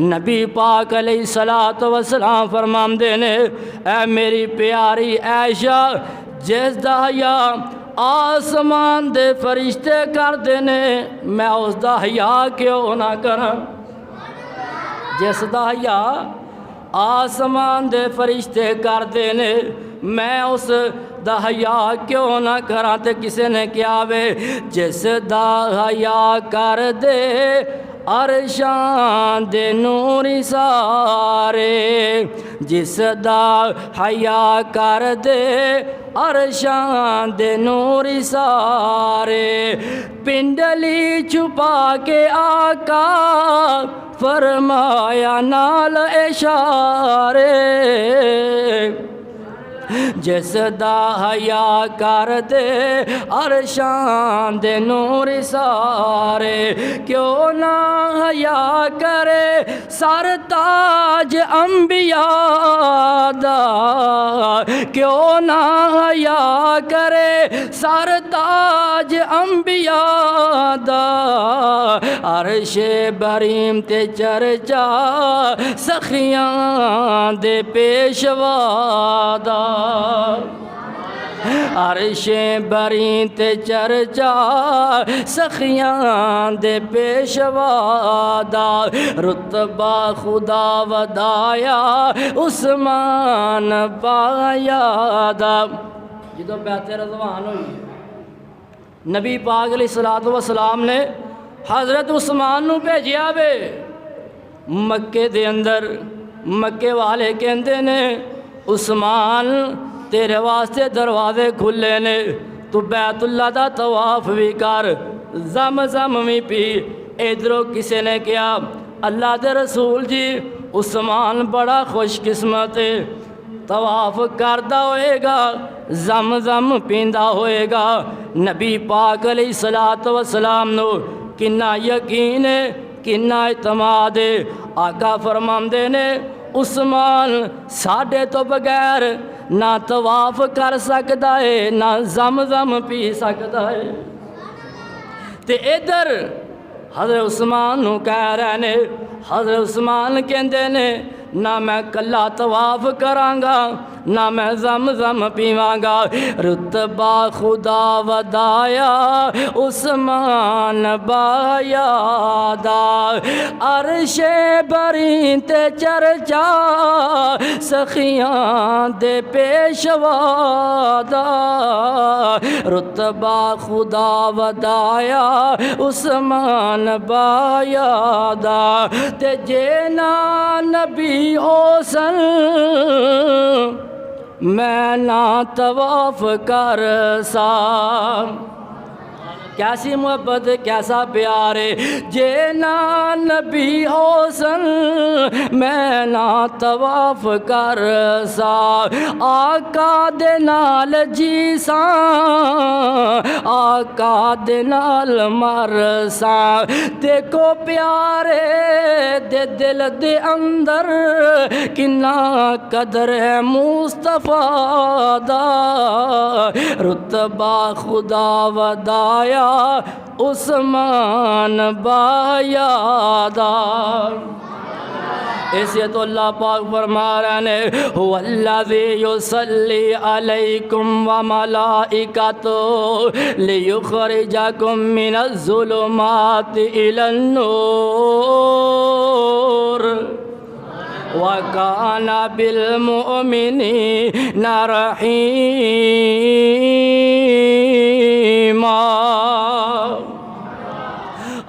नबी पाक अलैहिस्सलातु वस्सलाम फरमांदे ने, ऐ मेरी प्यारी ऐशा, जिस दा हया आसमान दे फरिश्ते करदे ने, मैं उसदा हया क्यों ना करा। जिस दा हया आसमान दे फरिश्ते करदे ने, मैं उस दा हया क्यों ना करा। ते किसी ने क्या वे, जिस दा हया कर दे अरशां दे नूरी सारे, जिस दा हया कर दे अरशां दे नूरी सारे। पिंडली छुपा के आका फरमाया नाल इशारे, जिस दा हया कर दे अरशां दे नूर सारे। क्यों ना हया करे सरताज अंबिया दा, क्यों ना हया करे सरताज अंबिया दा। अरशे बरीम ते चर्चा सखियां दे पेशवा दा, अरशे बरी ते चर्चा सखियां दे पेशवा दा। रुतबा खुदा वदाया उस्मान पाया दा। जो बैत रज़वान हुई, नबी पाक अलैहिस्सलातु वस्सलाम ने हज़रत उस्मान नू भेजिया वे मक्के दे अंदर। मक्के वाले कहंदे ने, उस्मान तेरे वास्ते दरवाजे खुले ने, तू बैतुल्ला दा तवाफ भी कर, ज़म भी पी। इधरों किसी ने कहा, अल्लाह के रसूल जी उस्मान बड़ा खुशकिस्मत है, तवाफ करदा होएगा, ज़म पींदा होएगा। नबी पाक अलैहिस्सलातु वस्सलाम नू किन्ना यकीन है, किन्ना इतमाद है। आका फरमांदे ने, उस्मान साढ़े तो बगैर ना तवाफ कर सकता है, ना ज़म पी सकता है। ते इधर हज़रत उस्मान नू कह रहे ने, हज़रत उस्मान कहंदे ने, ना मैं कला तवाफ करांगा, ना मैं ज़म पीवांगा। रुतबा खुदा वदाया उस्मान बाया दा, अरशे बरी ते चर्चा सखियां दे पेशवा दा। रुतबा खुदा वदाया उस्मान बाया दा। ते जे ना नबी होसन मैं ना तवाफ कर सा। कैसी मोहब्बत, कैसा प्यार है। जे ना नबी होसन मैं ना तवाफ कर सा। आका दे नाल जी सा, आका दे नाल मर सा। देखो प्यारे दे दिल दे अंदर किन्ना कदर है मुस्तफा दा। रुतबा खुदा वदाया उस्मान बाया दा। इसे तो अल्लाह पाक फरमा रहे ने, हुवल्लज़ी युसल्ली अलैकुम व मलाइकतुहु लियुखरिजकुम मिनज़्ज़ुलुमाति इलन्नूर व काना बिलमुमिनीना रहीमा।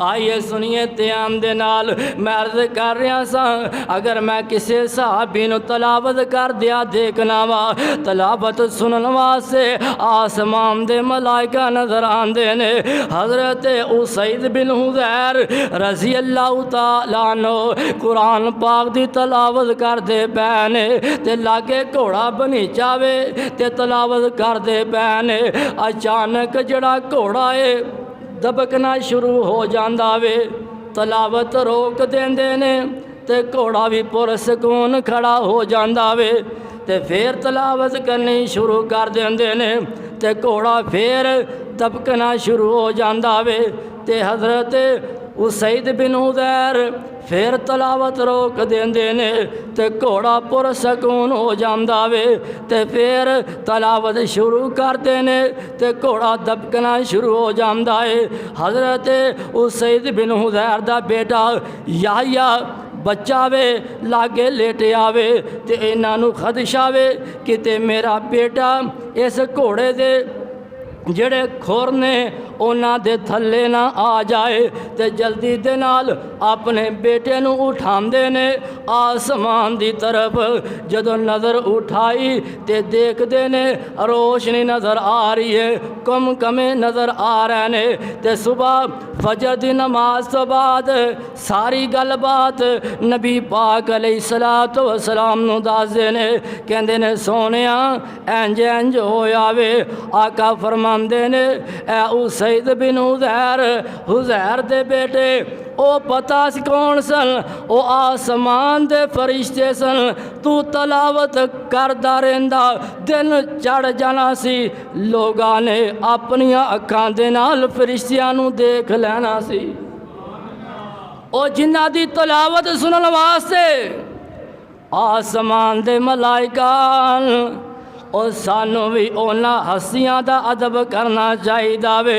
आइए सुनिए ध्यान दे नाल, मैं अर्ज कर रहा सा, अगर मैं किसी सहाबी नू तलावत कर दिया देखना वा, तलावत सुनन वास्ते आसमान दे मलाइका नजर आंदे ने। हज़रत उसैद बिन हुज़ैर रज़ी अल्लाह तआला अन्हु कुरान पाक दी तलावत करदे पै ने, ते लागे घोड़ा बनीचा वे ते तलावत करदे पै ने। अचानक जड़ा घोड़ा है दबकना शुरू हो जाता वे, तलावत रोक देंदे ने ते घोड़ा भी पुरसकून खड़ा हो जाता वे, ते फिर तलावत करनी शुरू कर देंदे ने ते घोड़ा फिर दबकना शुरू हो जाता वे। ते हज़रत उसैद बिन हुज़ैर फिर तलावत रोक देंदे ने ते घोड़ा पुरसकून हो जांदा वे ते फिर तलावत शुरू करते ने ते घोड़ा दबकना शुरू हो जांदा है। हज़रत उसैद बिन हुज़ैर दा बेटा याहिया बच्चा वे लागे लेटे आवे ते इन्हां नूं खदशा वे किते मेरा बेटा इस घोड़े दे ਜਿਹੜੇ ਖੁਰ ਨੇ ਉਹਨਾਂ ਦੇ ਥੱਲੇ ਨਾ ਆ ਜਾਏ ਤੇ ਜਲਦੀ ਦੇ ਨਾਲ ਆਪਣੇ ਬੇਟੇ ਨੂੰ ਉਠਾਉਂਦੇ ਨੇ ਆਸਮਾਨ ਦੀ ਤਰਫ। ਜਦੋਂ ਨਜ਼ਰ ਉਠਾਈ ਤੇ ਦੇਖਦੇ ਨੇ ਰੋਸ਼ਨੀ ਨਜ਼ਰ ਆ ਰਹੀ ਹੈ, ਕਮਕਮੇ ਨਜ਼ਰ ਆ ਰਹੇ ਨੇ ਤੇ ਸਵੇਰ ਫਜਰ ਦੀ ਨਮਾਜ਼ ਤੋਂ ਬਾਅਦ ਸਾਰੀ ਗੱਲਬਾਤ ਨਬੀ ਪਾਕ अलैहिस्सलातु वस्सलाम ਨੂੰ ਦੱਸਦੇ ਨੇ। ਕਹਿੰਦੇ ਨੇ ਸੋਹਣਿਆ ਇੰਜ ਇੰਜ ਹੋਇਆ ਵੇ। आका फरमाते ने ए उसैद बिन हुज़ैर दे बेटे ओ पता सी कौन सन? ओ आसमान दे फरिश्ते सन। तू तलावत करदा रहिंदा दिन चढ़ जाना सी, लोगां ने अपनियां अखां दे नाल फरिश्तियां नूं देख लेना सी। ओ जिन्हां दी तलावत सुनन वास्ते आसमान दे मलाइका और सानू भी उन्हां हस्तियां दा अदब करना चाहिदा वे।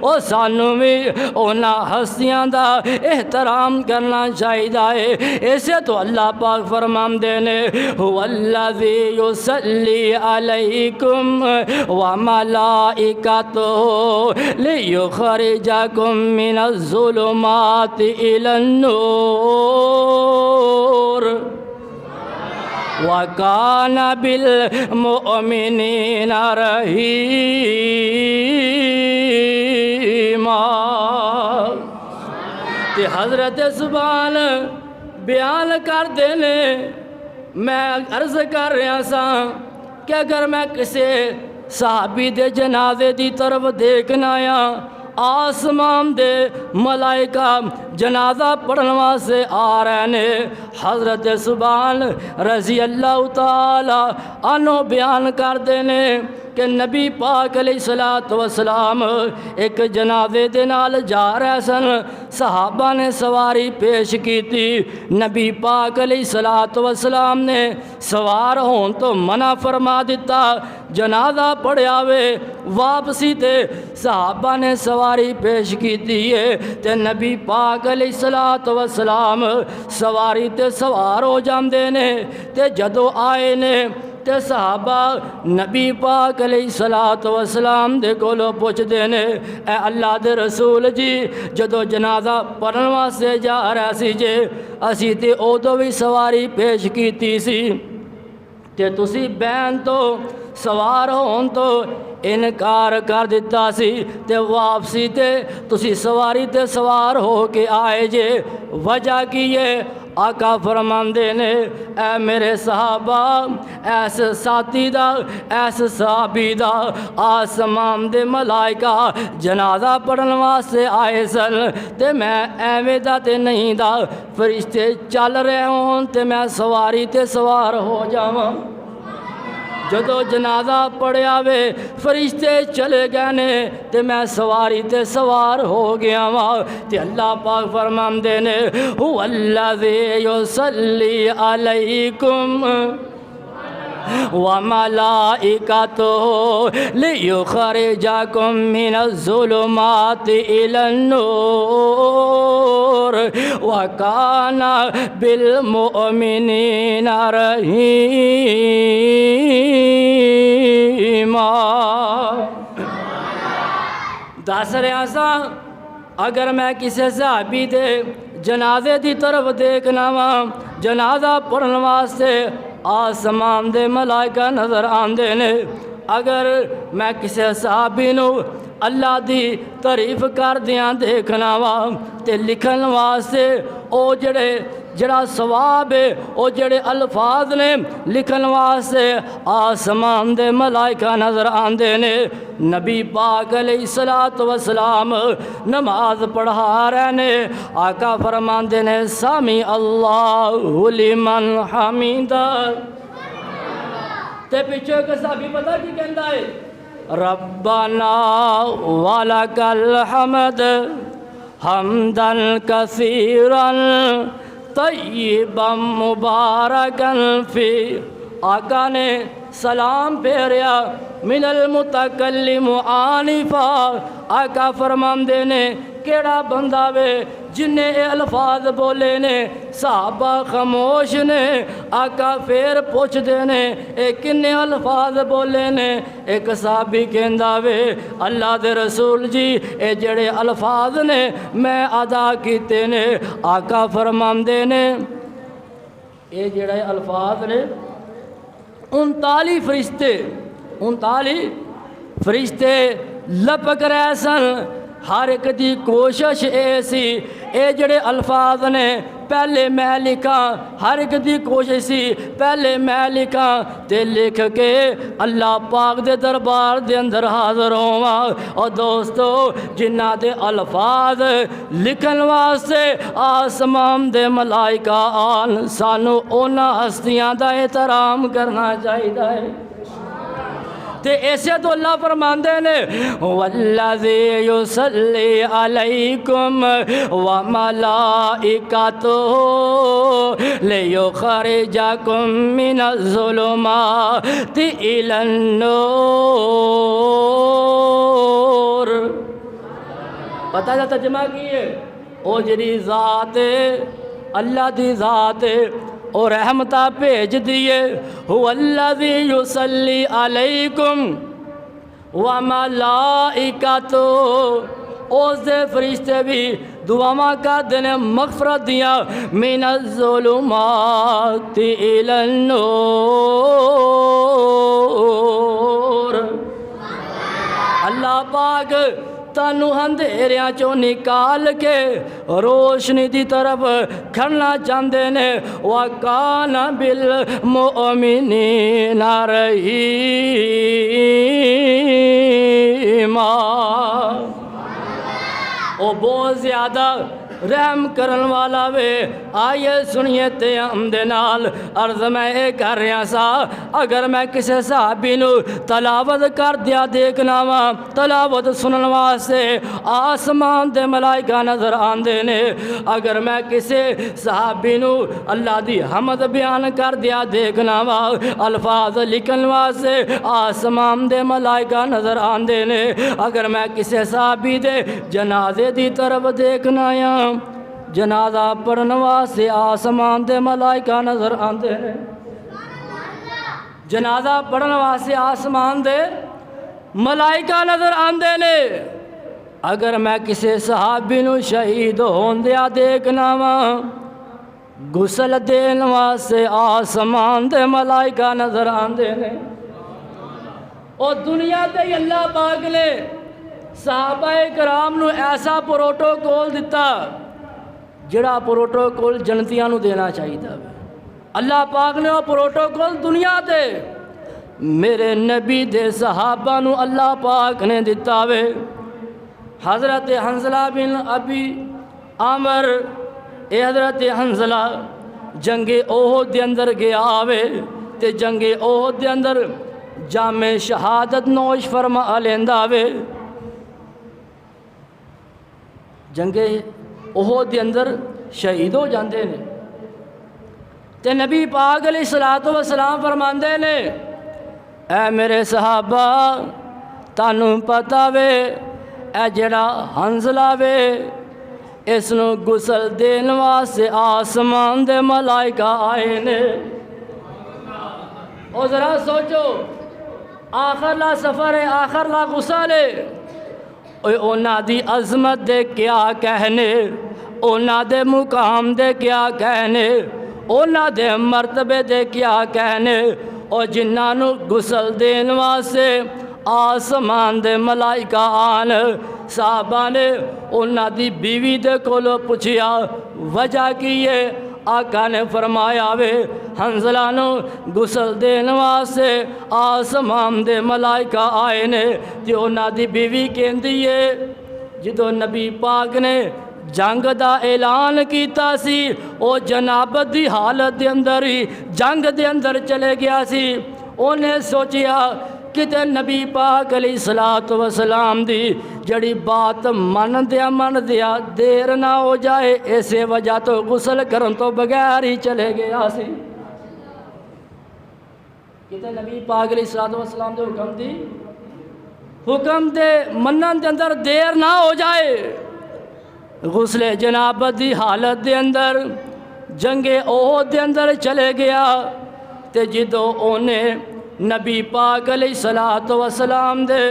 और सानू भी उन्हां हस्तियां दा एहतराम करना चाहिदा है। इसे तो अल्लाह पाक फरमांदे ने हुवल्लज़ी युसल्ली अलैकुम व मलाइकतुहु लियुखरिजकुम मिनज़्ज़ुलुमाति इलन्नूर वकान बिल मुमिनीना रहीमा। ते हज़रत सुभान बयान कर देने मैं अर्ज़ कर रहा सा कि अगर मैं किसी सहाबी दे जनाजे की तरफ देखना आ, आसमान दे मलाइका जनाजा पढ़ने वास्ते आ रहे ने। हज़रत सुभान रज़ी अल्लाह ताला अन्हो बयान कर देने कि नबी पाक अलैहिस्सलातु वस्सलाम एक जनाजे दे नाल जा रहे सन। सहाबा ने सवारी पेश की थी। नबी पाक अलैहिस्सलातु वस्सलाम ने सवार होने तो मना फरमा दिता। जनाजा पढ़िया वे वापसी ते सहाबा ने सवारी पेश की थी ते नबी पाक अलैहिस्सलातु वस्सलाम सवारी ते सवार हो जाते ने ते जदों आए ने ते सहाबा नबी पाक अलैहिस्सलातु वस्सलाम दे कोलों पुछदे ने ए अल्लाह दे रसूल जी जदों जनाजा पढ़न वास्ते जा रहा सी जे असी ते उदों भी सवारी पेश कीती सी ते तुसी बैन तो सवार होने तो इनकार कर दिता सी ते वापसी ते तुसी सवारी ते सवार हो के आए जे वजह की है? आका फरमांदे ने ऐ मेरे सहाबा ऐस साथी दा ऐस सहाबी दा आसमान दे मलाइका जनाजा पढ़न वास्ते आए सन ते मैं एवें दा ते नहीं दा फरिश्ते चल रहे होन ते मैं सवारी ते सवार हो जावां। जदों जनाजा पढ़िया वे फरिश्ते चले गए ने ते मैं सवारी ते सवार हो गया वहाँ ते अल्लाह पाक फरमांदे ने हुवल्लज़ी युसल्ली अलैकुम व मलाइकतुहु लियुखरिजकुम मिनज़्ज़ुलुमाति इलन्नूर व कान बिल मुमिनीना रहीमा। दस रहा सा अगर मैं किसी सहाबी दे जनाजे की तरफ देखना वा जनाजा पढ़ने वास्ते आसमान दे मलाइका नज़र आते ने। अगर मैं किसी सहाबी नूं अल्लाह दी तारीफ कर दियां देखना वा ते लिखन वास्ते ओ जड़ा सवाब है ओ जड़े अल्फाज ने लिखन वास्ते आसमान दे मलाइका नज़र आते ने। नबी पाक अलैहिस्सलातु वस्सलाम नमाज पढ़ा रहे ने। आका फरमाते ने सामी अल्लाहु लिमन हमीदा ते पिछे एक साहबी पता की कहता है रब्बाना वलकल हमद हमदन कसीरन तय्यबम मुबारकन फी। आका ने सलाम फेरिया मिनल मुतकल्लिम आनिफा। आका फरमांदे ने केड़ा बंदा वे जिन्हें ये अल्फाज बोले ने। सहाबा खामोश ने। आका फिर पूछते ने ये किन्ने अल्फाज बोले ने। एक साहबी कहंदा वे अल्लाह दे रसूल जी ये जड़े अल्फाज ने मैं अदा कीते ने। आका फरमांदे ने ये जड़े अल्फाज ने 39 फरिश्ते लपक रहे सन। हर एक दी कोशिश ये सी ये जड़े अल्फाज ने पहले मैं लिखा। हर एक दी कोशिश सी पहले मैं लिखा ते लिख के अल्लाह पाक दे दरबार दे अंदर हाज़र होवां। और दोस्तों जिन्हां दे अल्फाज लिखन वास्ते आसमान दे मलाइका आन सानू उन्हां हस्तियां दा एहतराम करना चाहिए है। ते ऐसे तो अल्लाह फरमांदे ने वल्लज़ी युसल्ली अलैकुम व मलाइकातुहु लियुखरिजकुम मिनज़्ज़ुलुमाति इलन्नूर। पता है तर्जुमा की है ओ जरी ज़ात अल्लाह दी ज़ात और रहमता भेज दिए। हुवल्लज़ी युसल्ली अलैकुम व मलाइकातुहु। उस दे फरिश्ते भी दुआवां करदे ने मग़फ़िरत दियां मिनज़्ज़ुलुमाति इलन्नूर। अल्लाह पाक तानू अंधेरियां चो निकाल के रोशनी की तरफ खड़ना चाहते ने। वकाना बिल मोमिनीना रहीमा। ओ बहुत ज़्यादा रहम करन वाला वे। आइए सुनिए ते हमदे नाल अर्ज मैं ये कर रहा सा अगर मैं किसी सहाबी नू तलावत कर दिया देखना वा तलावत सुनने वास्ते आसमान दे मलाइका नजर आंदे ने। अगर मैं किसी सहाबी नू अल्लाह दी हमद बयान कर दिया देखना वा अल्फाज लिखन वास्ते आसमान दे मलाइका नजर आंदे ने। अगर मैं किसी सहाबी दे जनाजे दी तरफ देखना या जनाजा पढ़ने वास्ते आसमान दे मलाइका नजर आंदे ने। जनाजा पढ़ने वास्ते आसमान दे मलाइका नजर आंदे ने। अगर मैं किसी सहाबी नू शहीद होंदिया देखना वा गुसल देन वास्ते आसमान दे मलाइका नजर आंदे ने। और दुनिया ते अल्लाह पाक ने सहाबाए कराम नू ऐसा प्रोटोकॉल दिता जिहड़ा प्रोटोकॉल जनतियां नू देना चाहिए। अल्लाह पाक ने वो प्रोटोकॉल दुनिया ते मेरे नबी दे सहाबा नू अल्लाह पाक ने दिता वे। हज़रत हंज़ला बिन अबी आमर ए हज़रत हंज़ला जंगे ओहद दे अंदर गया वे ते जंगे ओहद दे अंदर जामे शहादत नोश फरमा लेंदा वे। जंगे ओहद दे अंदर शहीद हो जाते हैं ते नबी पाक अलैहिस्सलातु वस्सलाम फरमांदे ने ऐ मेरे सहाबा तानू पता वे ऐ जड़ा हंज़ला वे इसनू गुसल देन वास्ते आसमान दे मलाइका आए ने। और ज़रा सोचो आखरला सफ़र है आखरला गुसल है। उन्हां दी अज़मत दे क्या कहने उन्हां दे मुकाम दे क्या कहने उन्हां दे मर्तबे दे क्या कहने। और जिन्हां नू गुसल देन वास्ते आसमान दे मलाइका आन साहबा ने उन्हां दी बीवी दे कोलों पुछया वजह की है। आका ने फरमाया वे हंज़ला नू गुसल देन वास्ते आसमान दे मलाइका आए ने। ते उन्हां दी बीवी कहंदी है जदों नबी पाक ने जंग दा ऐलान किया सी वो जनाबत दी हालत दे अंदर ही जंग दे अंदर चले गया सी। उन्हें सोचिया किते नबी पाक अलैहिस्सलातु वस्सलाम दी जड़ी बात मन दिया देर ना हो जाए, इसे वजह तो गुसल करन तो बगैर ही चले गया सी। किते नबी पाक अलैहिस्सलातु वस्सलाम दे हुक्म दे मनन दे अंदर देर ना हो जाए। गुस्ले जनाबत की हालत दे अंदर जंगे ओहद दे अंदर चले गया ते जिदों ओने नबी पाक अलैहिस्सलातु वस्सलाम दे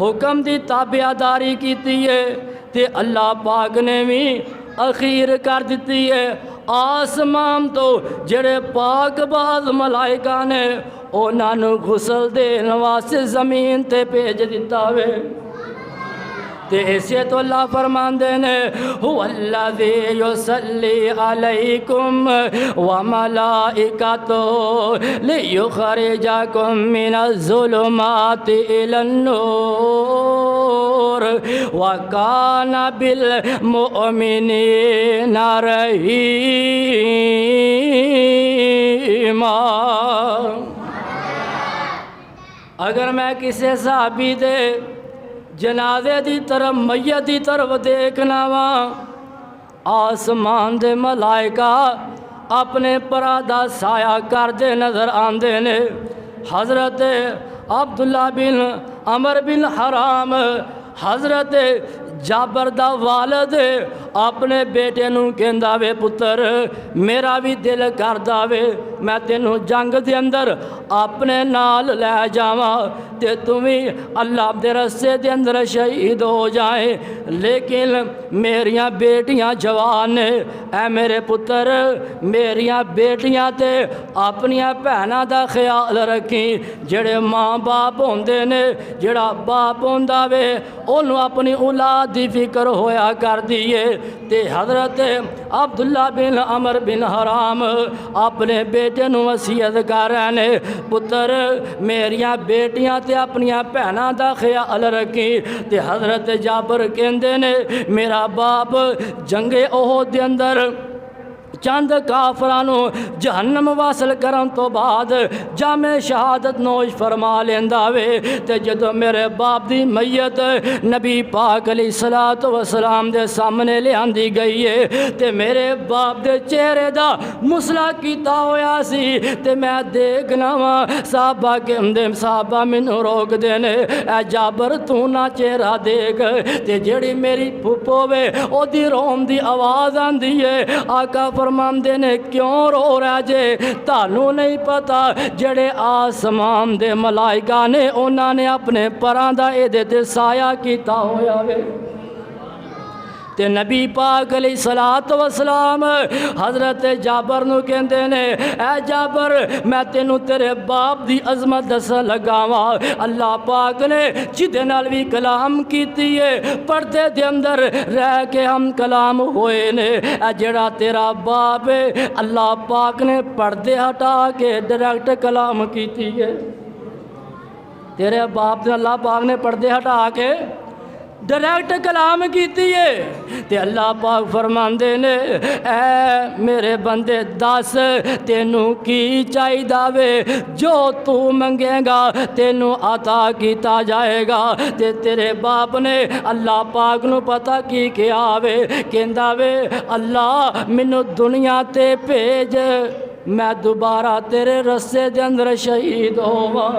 हुक्म की ताबियादारी की है ते अल्लाह पाक ने भी अखीर कर दी है। आसमान तो जड़े पाक बाज मलाइका ने उन्होंने गुसल देन वास्ते ज़मीन ते भेज दिता वे। ते इसे तो अल्लाह फरमांदे ने हुवल्लज़ी युसल्ली अलैकुम व मलाइकतुहु लियुखरिजकुम मिनज़्ज़ुलुमाति इलन्नूर व काना बिल मुअमिनीना रहीमा। अगर मैं किसी सहाबी दे जनाजे की तरफ मैयत की तरफ देखना वा, आसमान दे मलाइका अपने परा दा साया करते नज़र आते ने। हज़रत अब्दुल्ला बिन अमर बिन हराम हज़रत जाबर दा वालद अपने बेटे नूं कहंदा वे पुत्र मेरा भी दिल करदा वे मैं तेनू जंग दे अंदर अपने नाल लै जावां ते तू भी अल्लाह दे रस्ते दे अंदर शहीद हो जाए, लेकिन मेरियां बेटियां जवान ने। ऐ मेरे पुत्र मेरियां बेटियां ते अपनियां भैनां दा ख्याल रखी। जेड़े माँ बाप होंदे ने, जेड़ा बाप होंदा वे ओनू अपनी औलाद दी फिक्र होया कर दिए। ते हज़रत अब्दुल्ला बिन अमर बिन हराम अपने बेटे नू वसीयत कर रहे ने पुत्र मेरियां बेटियां ते अपनियां भैनां दा ख्याल रखी। ते हज़रत जाबर कहंदे ने मेरा बाप जंगे ओहद दे अंदर चंद काफरां नू जहन्नम वासल करन तो बाद जामे शहादत नोश फरमा लेंदा वे। ते जदों मेरे बाप दी मैयत नबी पाक अलैहिस्सलातु वस्सलाम दे सामने लियांदी गई है ते मेरे बाप दे चेहरे दा मुसला कीता होया सी ते मैं देखना वा साहबा कहंदे साहबा मैनू रोकदे ने ऐ जाबर तू ना चेहरा देख। ते जेड़ी मेरी फुप्पो वे ओदी रोम दी आवाज़ आंदी है। आका फरमांदे ने क्यों रो रहा जे, तानू नहीं पता जड़े आसमान दे मलाइका ने उन्होंने अपने परां दा एदे ते साया कीता होया वे। ते नबी पाक अलैहिस्सलातु वस्सलाम हज़रत जाबर नू कहंदे ने ऐ जाबर मैं तेनू तेरे बाप दी अजमत दसन लगा वा। अल्लाह पाक ने जिदे नाल भी कलाम कीती है पर्दे दे अंदर रह के हम कलाम होए ने। ऐ जेड़ा तेरा बाप है अल्लाह पाक ने पर्दे हटा के डायरेक्ट कलाम कीती है। तेरे बाप ने अल्लाह पाक ने पर्दे हटा के डायरेक्ट कलाम कीती है। ते अल्लाह पाक फरमांदे ने ऐ मेरे बंदे दस तेनू की चाहिदा वे, जो तू मंगेगा तेनू अता किया जाएगा। ते तेरे बाप ने अल्लाह पाक नू पता की किया वे, कहंदा वे अल्लाह मैनू दुनिया ते भेज मैं दोबारा तेरे रस्ते दे अंदर शहीद होवां।